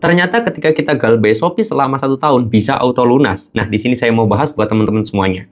Ternyata ketika kita galbay Shopee selama 1 tahun bisa auto lunas. Nah, di sini saya mau bahas buat teman-teman semuanya.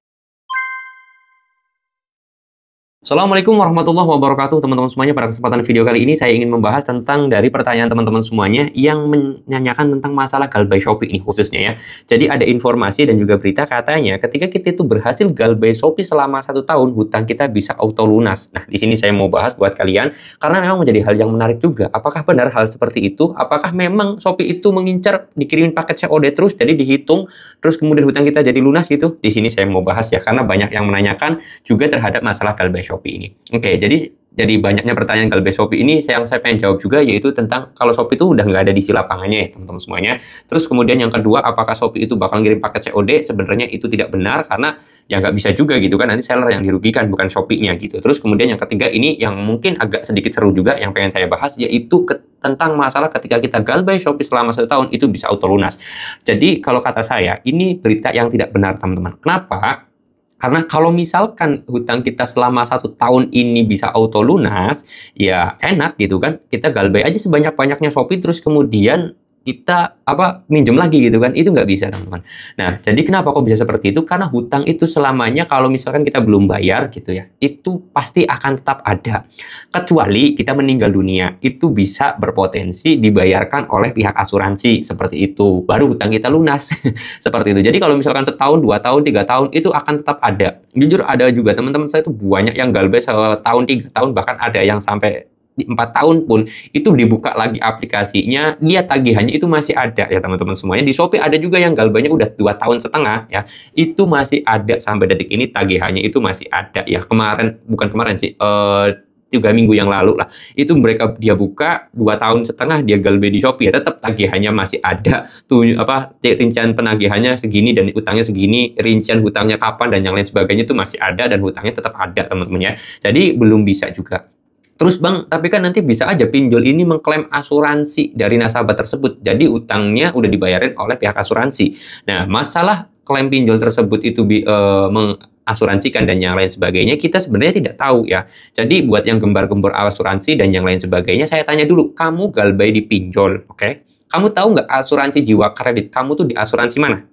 Assalamualaikum warahmatullahi wabarakatuh teman-teman semuanya. Pada kesempatan video kali ini saya ingin membahas tentang dari pertanyaan teman-teman semuanya yang menanyakan tentang masalah galbay Shopee ini khususnya ya. Jadi ada informasi dan juga berita katanya ketika kita itu berhasil galbay Shopee selama 1 tahun, hutang kita bisa auto lunas. Nah, di sini saya mau bahas buat kalian karena memang menjadi hal yang menarik juga. Apakah benar hal seperti itu? Apakah memang Shopee itu mengincar dikirimin paket COD terus jadi dihitung terus kemudian hutang kita jadi lunas gitu? Di sini saya mau bahas ya karena banyak yang menanyakan juga terhadap masalah galbay Shopee ini. Oke, jadi banyaknya pertanyaan galbay Shopee ini yang saya pengen jawab juga yaitu tentang kalau Shopee itu udah nggak ada di lapangannya ya teman-teman semuanya. Terus kemudian yang kedua, apakah Shopee itu bakal ngirim paket COD? Sebenarnya itu tidak benar karena ya nggak bisa juga gitu kan, nanti seller yang dirugikan bukan Shopee-nya gitu. Terus kemudian yang ketiga ini yang mungkin agak sedikit seru juga yang pengen saya bahas yaitu tentang masalah ketika kita galbay Shopee selama 1 tahun itu bisa auto lunas. Jadi kalau kata saya ini berita yang tidak benar teman-teman. Kenapa? Karena kalau misalkan hutang kita selama 1 tahun ini bisa auto lunas, ya enak gitu kan. Kita galbay aja sebanyak-banyaknya Shopee, terus kemudian kita minjem lagi gitu kan, itu nggak bisa teman-teman. Nah, jadi kenapa kok bisa seperti itu? Karena hutang itu selamanya kalau misalkan kita belum bayar gitu ya, itu pasti akan tetap ada. Kecuali kita meninggal dunia, itu bisa berpotensi dibayarkan oleh pihak asuransi seperti itu. Baru hutang kita lunas seperti itu. Jadi kalau misalkan setahun, 2 tahun, 3 tahun itu akan tetap ada. Jujur ada juga teman-teman saya itu banyak yang galbay setahun, 3 tahun, bahkan ada yang sampai 4 tahun pun itu dibuka lagi aplikasinya, dia tagihannya itu masih ada ya teman-teman semuanya. Di Shopee ada juga yang galbaynya udah 2 tahun setengah ya, itu masih ada sampai detik ini tagihannya itu masih ada ya. Bukan kemarin sih, 3 minggu yang lalu lah, itu dia buka 2 tahun setengah dia galbay di Shopee ya, tetap tagihannya masih ada tuh, rincian penagihannya segini dan utangnya segini, rincian hutangnya kapan dan yang lain sebagainya itu masih ada dan hutangnya tetap ada teman-teman ya. Jadi belum bisa juga. Terus Bang, tapi kan nanti bisa aja pinjol ini mengklaim asuransi dari nasabah tersebut. Jadi utangnya udah dibayarin oleh pihak asuransi. Nah, masalah klaim pinjol tersebut itu mengasuransikan dan yang lain sebagainya, kita sebenarnya tidak tahu ya. Jadi buat yang gembar-gembor asuransi dan yang lain sebagainya, saya tanya dulu, kamu galbay di pinjol, oke? Kamu tahu nggak asuransi jiwa kredit kamu tuh di asuransi mana?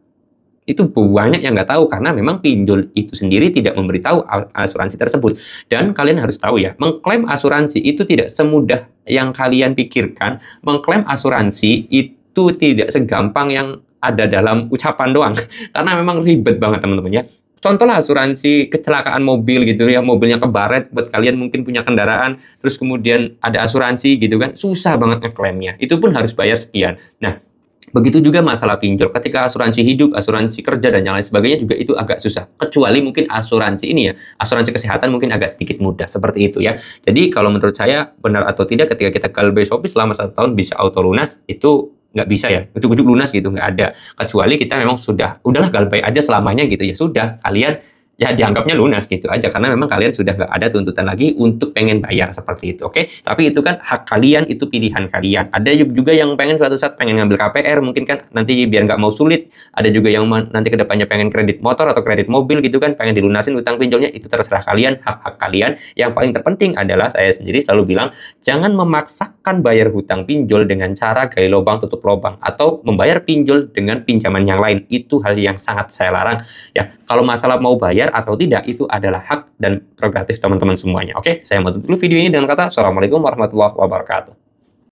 Itu banyak yang nggak tahu karena memang pinjol itu sendiri tidak memberitahu asuransi tersebut. Dan kalian harus tahu ya, mengklaim asuransi itu tidak semudah yang kalian pikirkan. Mengklaim asuransi itu tidak segampang yang ada dalam ucapan doang. Karena memang ribet banget teman-teman ya. Contohlah asuransi kecelakaan mobil gitu ya, mobilnya kebaret, buat kalian mungkin punya kendaraan, terus kemudian ada asuransi gitu kan, susah banget ngeklaimnya. Itu pun harus bayar sekian. Nah, begitu juga masalah pinjol. Ketika asuransi hidup, asuransi kerja, dan yang lain sebagainya juga itu agak susah. Kecuali mungkin asuransi ini ya, asuransi kesehatan mungkin agak sedikit mudah. Seperti itu ya. Jadi kalau menurut saya, benar atau tidak ketika kita galbay Shopee selama 1 tahun bisa auto lunas, itu nggak bisa ya. Ujuk-ujuk lunas gitu, nggak ada. Kecuali kita memang udahlah galbay aja selamanya gitu ya. Sudah, kalian ya dianggapnya lunas gitu aja karena memang kalian sudah nggak ada tuntutan lagi untuk pengen bayar seperti itu, oke? Tapi itu kan hak kalian, itu pilihan kalian. Ada juga yang pengen suatu saat pengen ngambil KPR mungkin kan nanti biar nggak mau sulit. Ada juga yang nanti kedepannya pengen kredit motor atau kredit mobil gitu kan, pengen dilunasin utang pinjolnya, itu terserah kalian, hak-hak kalian. Yang paling terpenting adalah saya sendiri selalu bilang jangan memaksakan bayar hutang pinjol dengan cara gali lubang tutup lubang atau membayar pinjol dengan pinjaman yang lain. Itu hal yang sangat saya larang ya. Kalau masalah mau bayar atau tidak, itu adalah hak dan prerogatif teman-teman semuanya. Oke, saya mau tutup dulu video ini dengan kata Assalamualaikum warahmatullahi wabarakatuh.